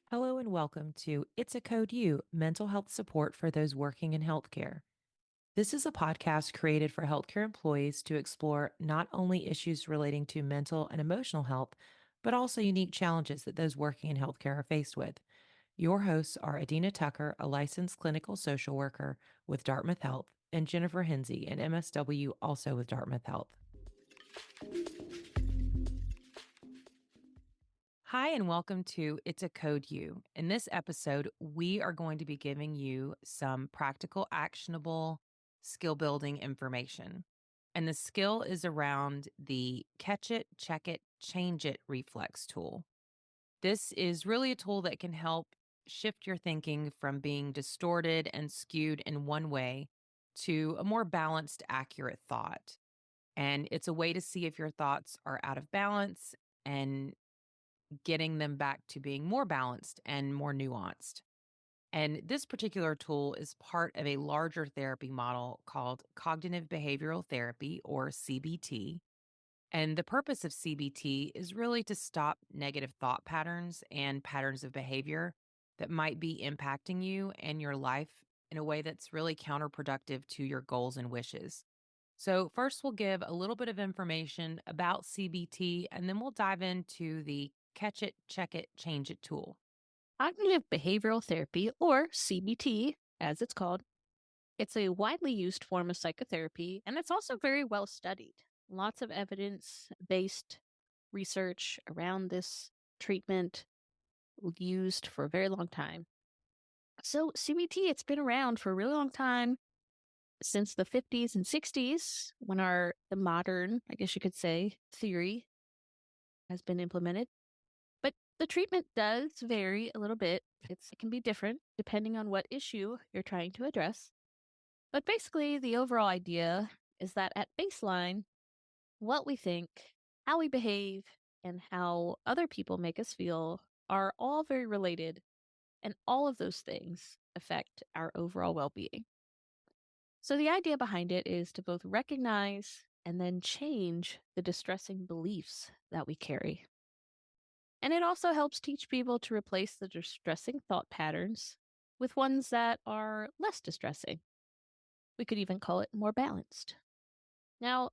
Hello and welcome to It's a Code You, mental health support for those working in healthcare. This is a podcast created for healthcare employees to explore not only issues relating to mental and emotional health, but also unique challenges that those working in healthcare are faced with. Your hosts are Adina Tucker, a licensed clinical social worker with Dartmouth Health, and Jennifer Hinsey, an MSW also with Dartmouth Health. Hi, and welcome to It's a Code You. In this episode, we are going to be giving you some practical, actionable skill building information. And the skill is around the catch it, check it, change it reflex tool. This is really a tool that can help shift your thinking from being distorted and skewed in one way to a more balanced, accurate thought. And it's a way to see if your thoughts are out of balance and getting them back to being more balanced and more nuanced. And this particular tool is part of a larger therapy model called cognitive behavioral therapy, or CBT. And the purpose of CBT is really to stop negative thought patterns and patterns of behavior that might be impacting you and your life in a way that's really counterproductive to your goals and wishes. So, first, we'll give a little bit of information about CBT, and then we'll dive into the catch it, check it, change it tool. Cognitive behavioral therapy, or CBT, as it's called, it's a widely used form of psychotherapy, and it's also very well studied. Lots of evidence based research around this treatment used for a very long time. So, CBT, it's been around for a really long time, since the 50s and 60s, when the modern, I guess you could say, theory has been implemented. But the treatment does vary a little bit. It can be different depending on what issue you're trying to address. But basically, the overall idea is that at baseline, what we think, how we behave, and how other people make us feel are all very related, and all of those things affect our overall well being. So, the idea behind it is to both recognize and then change the distressing beliefs that we carry. And it also helps teach people to replace the distressing thought patterns with ones that are less distressing. We could even call it more balanced. Now,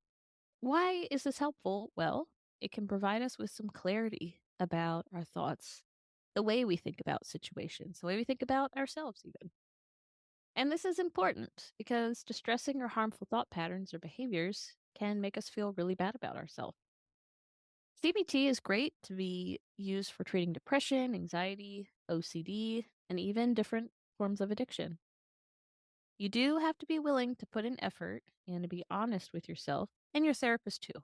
why is this helpful? Well, it can provide us with some clarity about our thoughts, the way we think about situations, the way we think about ourselves, even. And this is important because distressing or harmful thought patterns or behaviors can make us feel really bad about ourselves. CBT is great to be used for treating depression, anxiety, OCD, and even different forms of addiction. You do have to be willing to put in effort and to be honest with yourself and your therapist too.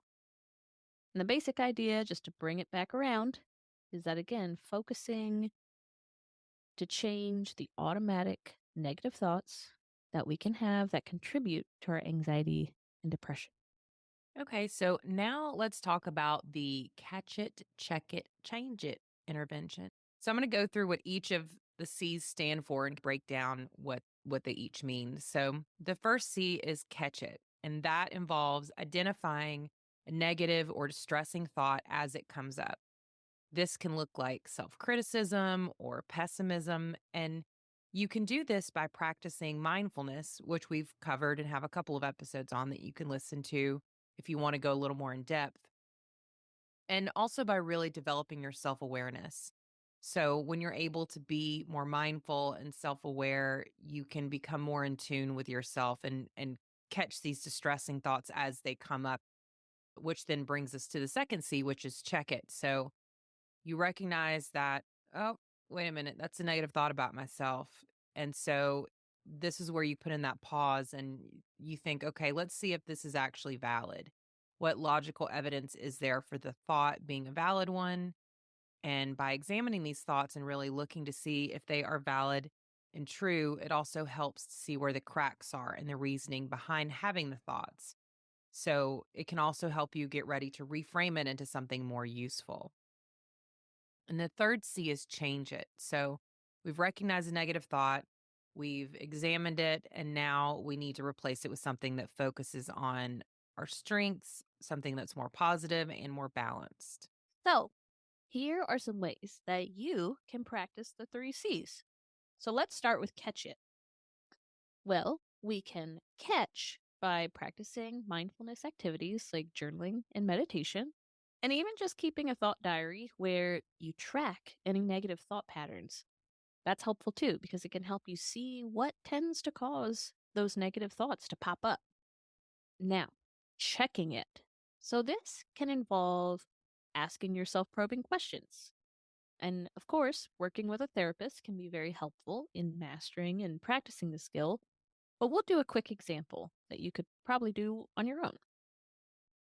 And the basic idea, just to bring it back around, is that again, focusing to change the automatic negative thoughts that we can have that contribute to our anxiety and depression. Okay, so now let's talk about the catch it, check it, change it intervention. So I'm going to go through what each of the C's stand for and break down what they each mean. So the first C is catch it, and that involves identifying a negative or distressing thought as it comes up. This can look like self-criticism or pessimism, and you can do this by practicing mindfulness, which we've covered and have a couple of episodes on that you can listen to if you want to go a little more in depth, and also by really developing your self awareness. So, when you're able to be more mindful and self aware, you can become more in tune with yourself and catch these distressing thoughts as they come up, which then brings us to the second C, which is check it. So, you recognize that, oh, wait a minute, that's a negative thought about myself. And so, this is where you put in that pause and you think, okay, let's see if this is actually valid. What logical evidence is there for the thought being a valid one? And by examining these thoughts and really looking to see if they are valid and true, it also helps to see where the cracks are in the reasoning behind having the thoughts. So it can also help you get ready to reframe it into something more useful. And the third C is change it. So we've recognized a negative thought, we've examined it, and now we need to replace it with something that focuses on our strengths, something that's more positive and more balanced? So, here are some ways that you can practice the three C's. So, let's start with catch it. Well, we can catch by practicing mindfulness activities like journaling and meditation, and even just keeping a thought diary where you track any negative thought patterns. That's helpful too, because it can help you see what tends to cause those negative thoughts to pop up. Now, checking it. So, this can involve asking yourself probing questions. And of course, working with a therapist can be very helpful in mastering and practicing the skill. But we'll do a quick example that you could probably do on your own.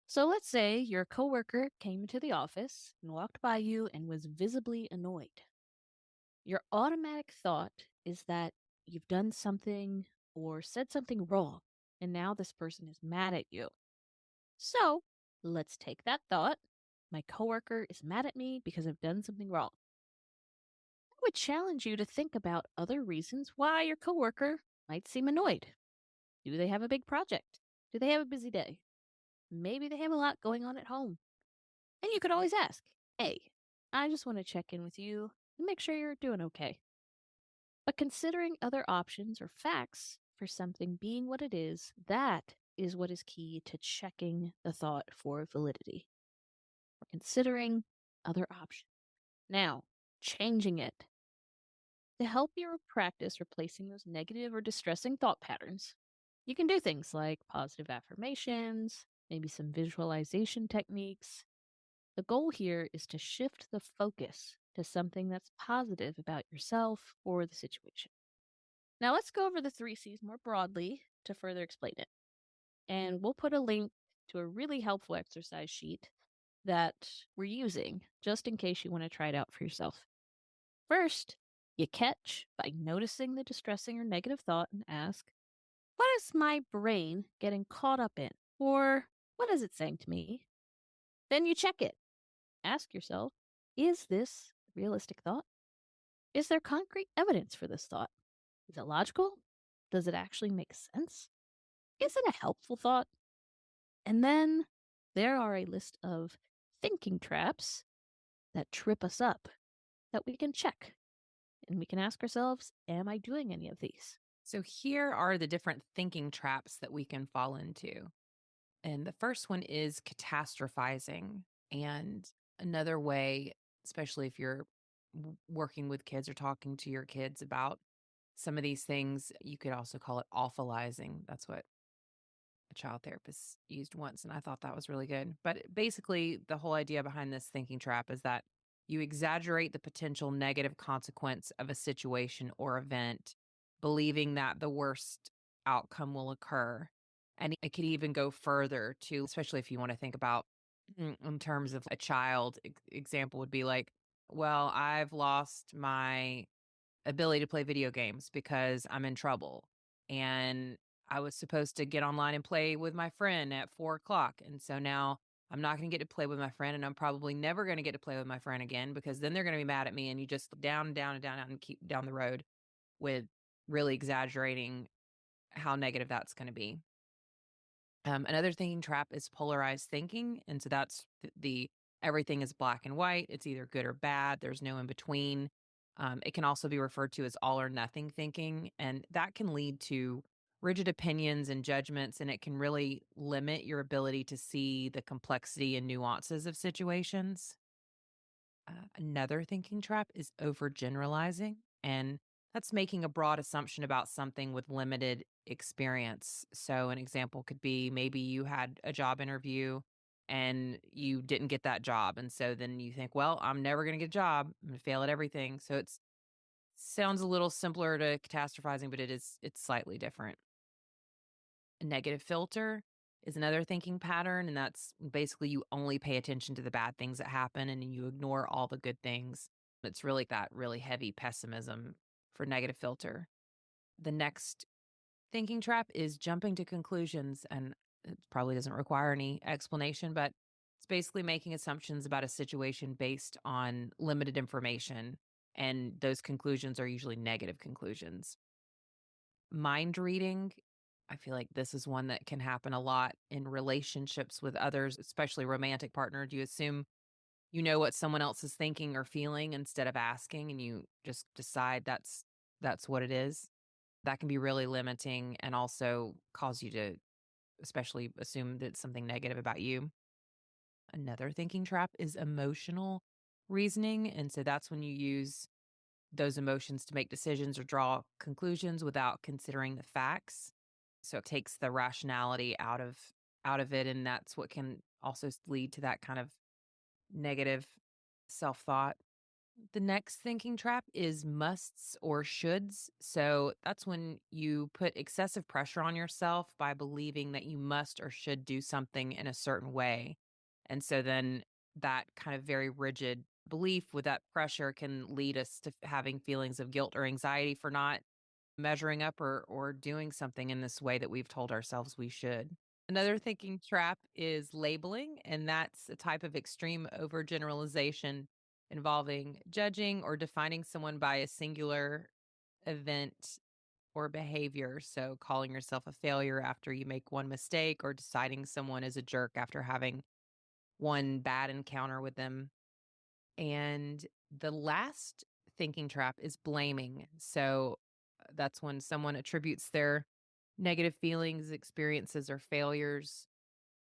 So, let's say your coworker came into the office and walked by you and was visibly annoyed. Your automatic thought is that you've done something or said something wrong, and now this person is mad at you. So let's take that thought. My coworker is mad at me because I've done something wrong. I would challenge you to think about other reasons why your coworker might seem annoyed. Do they have a big project? Do they have a busy day? Maybe they have a lot going on at home. And you could always ask, hey, I just want to check in with you and make sure you're doing okay. But considering other options or facts for something being what it is, that is what is key to checking the thought for validity. We're considering other options. Now, changing it. To help you practice replacing those negative or distressing thought patterns, you can do things like positive affirmations, maybe some visualization techniques. The goal here is to shift the focus to something that's positive about yourself or the situation. Now, let's go over the three C's more broadly to further explain it. And we'll put a link to a really helpful exercise sheet that we're using just in case you want to try it out for yourself. First, you catch by noticing the distressing or negative thought and ask, what is my brain getting caught up in? Or what is it saying to me? Then you check it. Ask yourself, is this a realistic thought? Is there concrete evidence for this thought? Is it logical? Does it actually make sense? Is it a helpful thought? And then there are a list of thinking traps that trip us up that we can check. And we can ask ourselves, am I doing any of these? So here are the different thinking traps that we can fall into. And the first one is catastrophizing. And another way, especially if you're working with kids or talking to your kids about some of these things, you could also call it awfulizing. That's what a child therapist used once, and I thought that was really good. But basically, the whole idea behind this thinking trap is that you exaggerate the potential negative consequence of a situation or event, believing that the worst outcome will occur. And it could even go further to, especially if you want to think about in terms of a child, example would be like, well, I've lost my ability to play video games because I'm in trouble. And I was supposed to get online and play with my friend at 4 o'clock. And so now I'm not going to get to play with my friend. And I'm probably never going to get to play with my friend again because then they're going to be mad at me. And you just down and down and down and keep down the road with really exaggerating how negative that's going to be. Another thinking trap is polarized thinking. And so that's the everything is black and white. It's either good or bad. There's no in between. It can also be referred to as all or nothing thinking. And that can lead to rigid opinions and judgments. And it can really limit your ability to see the complexity and nuances of situations. Another thinking trap is overgeneralizing, and that's making a broad assumption about something with limited experience. So, an example could be maybe you had a job interview and you didn't get that job. And so then you think, well, I'm never going to get a job. I'm going to fail at everything. So, it sounds a little simpler to catastrophizing, but it's slightly different. A negative filter is another thinking pattern, and that's basically you only pay attention to the bad things that happen and you ignore all the good things. It's really that really heavy pessimism for negative filter. The next thinking trap is jumping to conclusions, and it probably doesn't require any explanation, but it's basically making assumptions about a situation based on limited information. And those conclusions are usually negative conclusions. Mind reading I feel like this is one that can happen a lot in relationships with others, especially romantic partner. Do you assume you know what someone else is thinking or feeling instead of asking and you just decide that's what it is? That can be really limiting and also cause you to especially assume that it's something negative about you. Another thinking trap is emotional reasoning. And so that's when you use those emotions to make decisions or draw conclusions without considering the facts. So it takes the rationality out of it. And that's what can also lead to that kind of negative self-thought. The next thinking trap is musts or shoulds. So that's when you put excessive pressure on yourself by believing that you must or should do something in a certain way. And so then that kind of very rigid belief with that pressure can lead us to having feelings of guilt or anxiety for not measuring up or doing something in this way that we've told ourselves we should. Another thinking trap is labeling, and that's a type of extreme overgeneralization involving judging or defining someone by a singular event or behavior. So, calling yourself a failure after you make one mistake, or deciding someone is a jerk after having one bad encounter with them. And the last thinking trap is blaming. So that's when someone attributes their negative feelings, experiences, or failures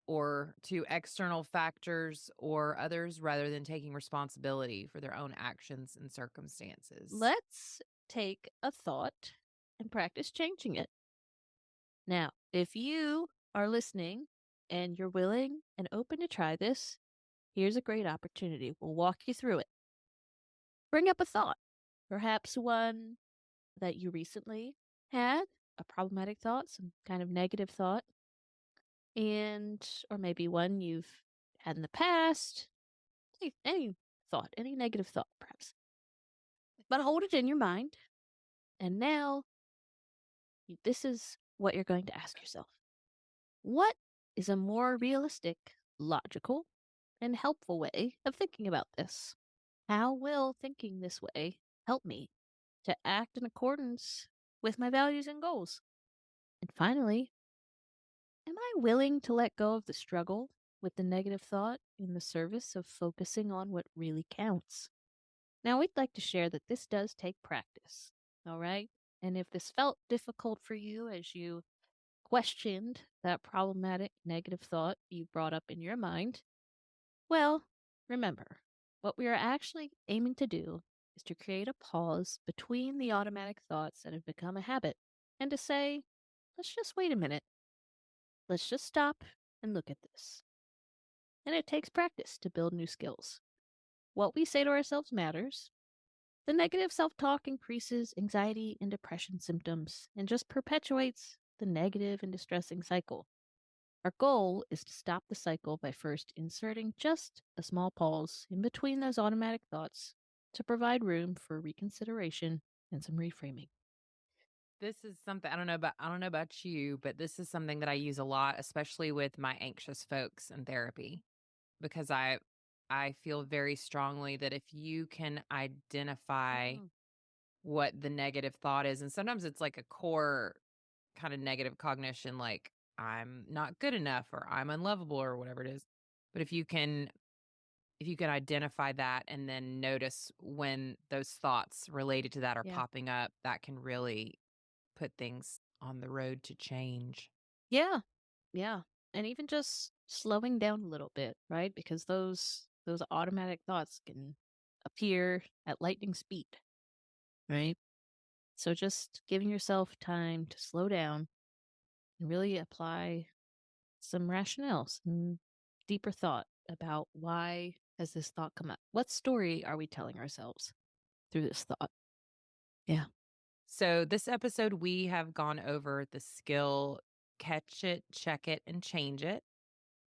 or to external factors or others rather than taking responsibility for their own actions and circumstances. Let's take a thought and practice changing it. Now, if you are listening and you're willing and open to try this, here's a great opportunity. We'll walk you through it. Bring up a thought, perhaps one that you recently had, a problematic thought, some kind of negative thought, and or maybe one you've had in the past, any thought, any negative thought, perhaps. But hold it in your mind, and now this is what you're going to ask yourself. What is a more realistic, logical, and helpful way of thinking about this? How will thinking this way help me to act in accordance with my values and goals? And finally, am I willing to let go of the struggle with the negative thought in the service of focusing on what really counts? Now, we'd like to share that this does take practice, all right? And if this felt difficult for you as you questioned that problematic negative thought you brought up in your mind, well, remember, what we are actually aiming to do is to create a pause between the automatic thoughts that have become a habit and to say, let's just wait a minute. Let's just stop and look at this. And it takes practice to build new skills. What we say to ourselves matters. The negative self talk increases anxiety and depression symptoms and just perpetuates the negative and distressing cycle. Our goal is to stop the cycle by first inserting just a small pause in between those automatic thoughts to provide room for reconsideration and some reframing. This is something I don't know about you, but this is something that I use a lot, especially with my anxious folks in therapy, because I feel very strongly that if you can identify Mm, what the negative thought is, and sometimes it's like a core kind of negative cognition, like I'm not good enough or I'm unlovable or whatever it is. But if you can identify that and then notice when those thoughts related to that are yeah. popping up, that can really put things on the road to change. Yeah. Yeah. And even just slowing down a little bit, right? Because those automatic thoughts can appear at lightning speed, right? So just giving yourself time to slow down and really apply some rationale, some deeper thought about why has this thought come up? What story are we telling ourselves through this thought? Yeah. So, this episode, we have gone over the skill catch it, check it, and change it,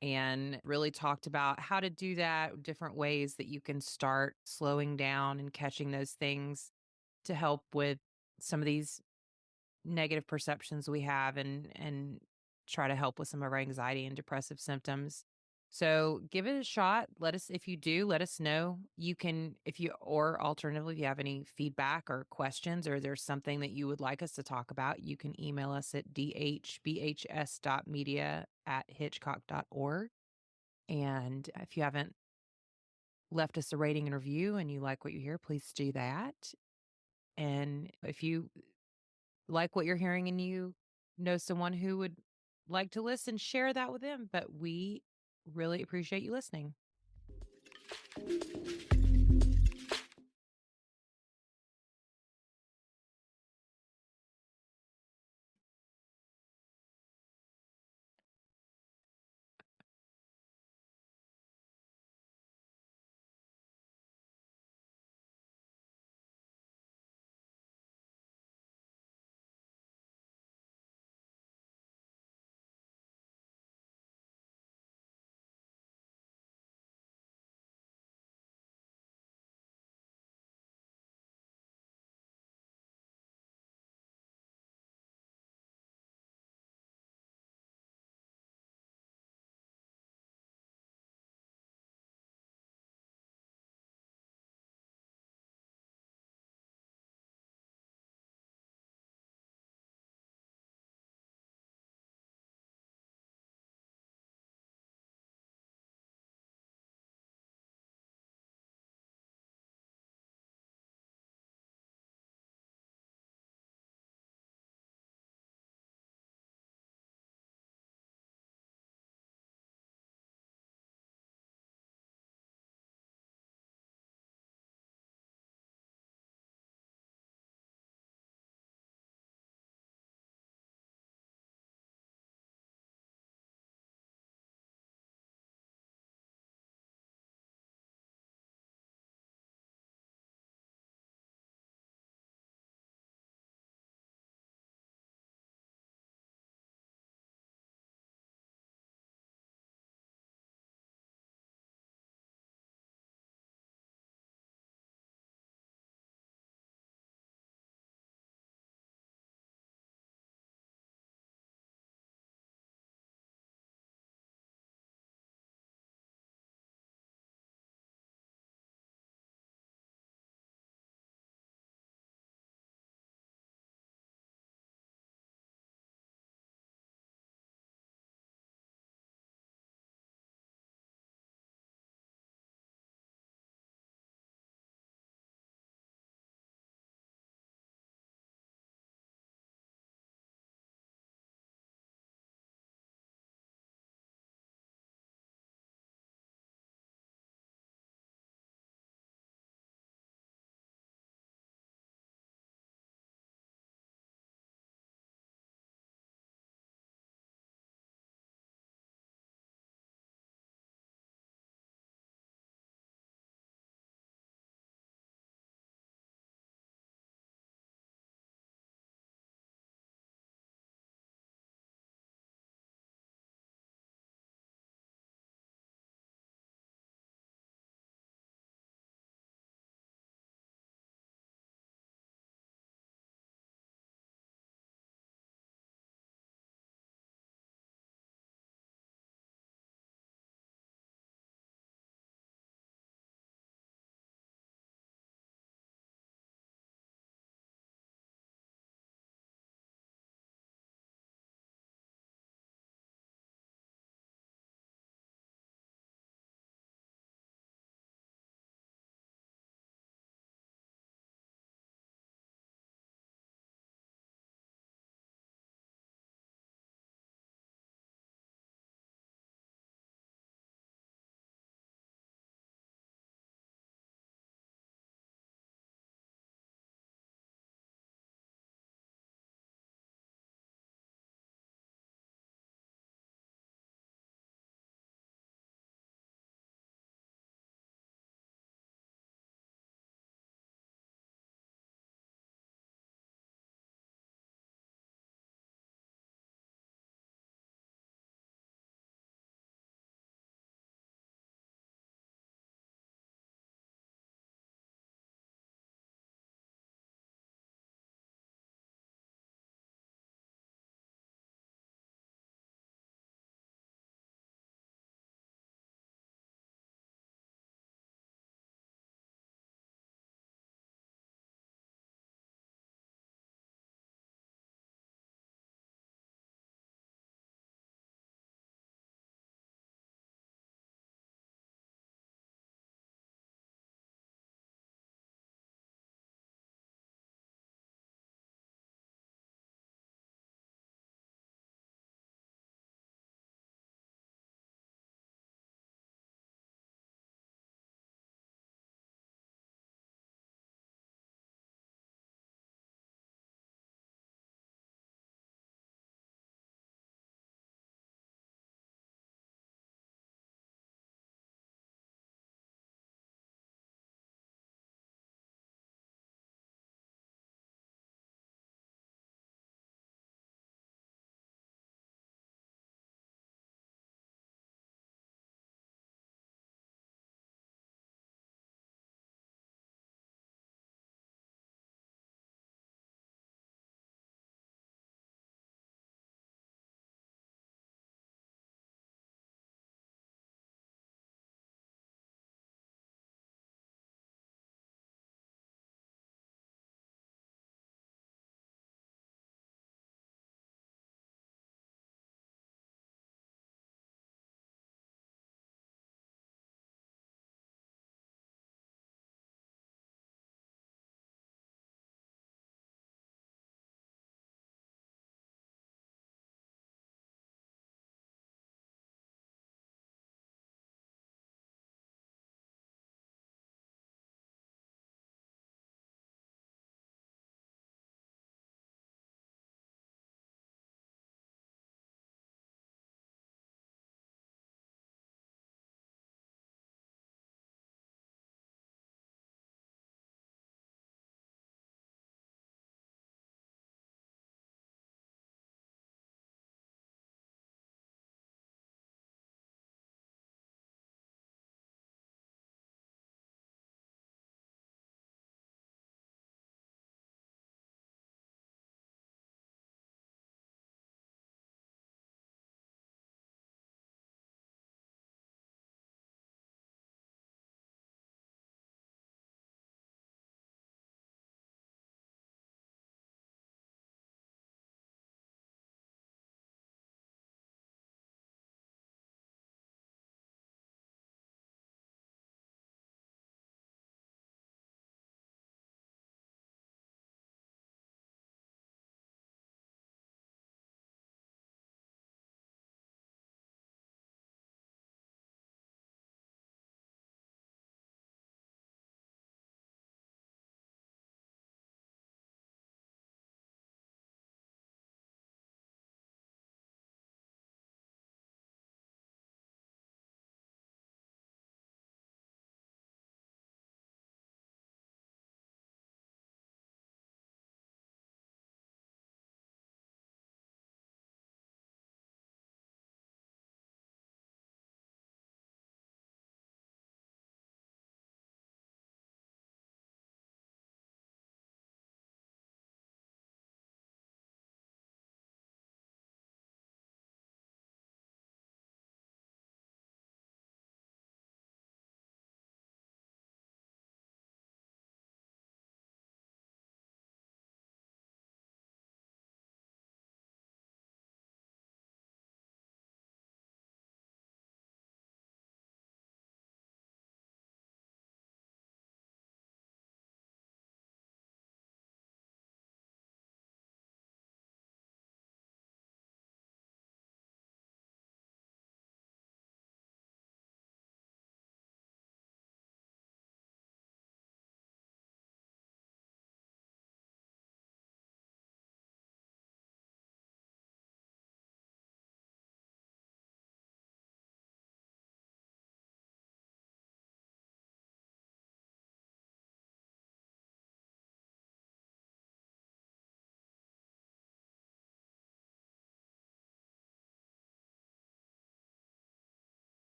and really talked about how to do that, different ways that you can start slowing down and catching those things to help with some of these negative perceptions we have and try to help with some of our anxiety and depressive symptoms. So give it a shot. Let us, if you do, let us know. You can, if you, or alternatively, if you have any feedback or questions, or there's something that you would like us to talk about, you can email us at dhbhs.media@hitchcock.org. And if you haven't left us a rating and review and you like what you hear, please do that. And if you like what you're hearing and you know someone who would like to listen, share that with them. But we really appreciate you listening.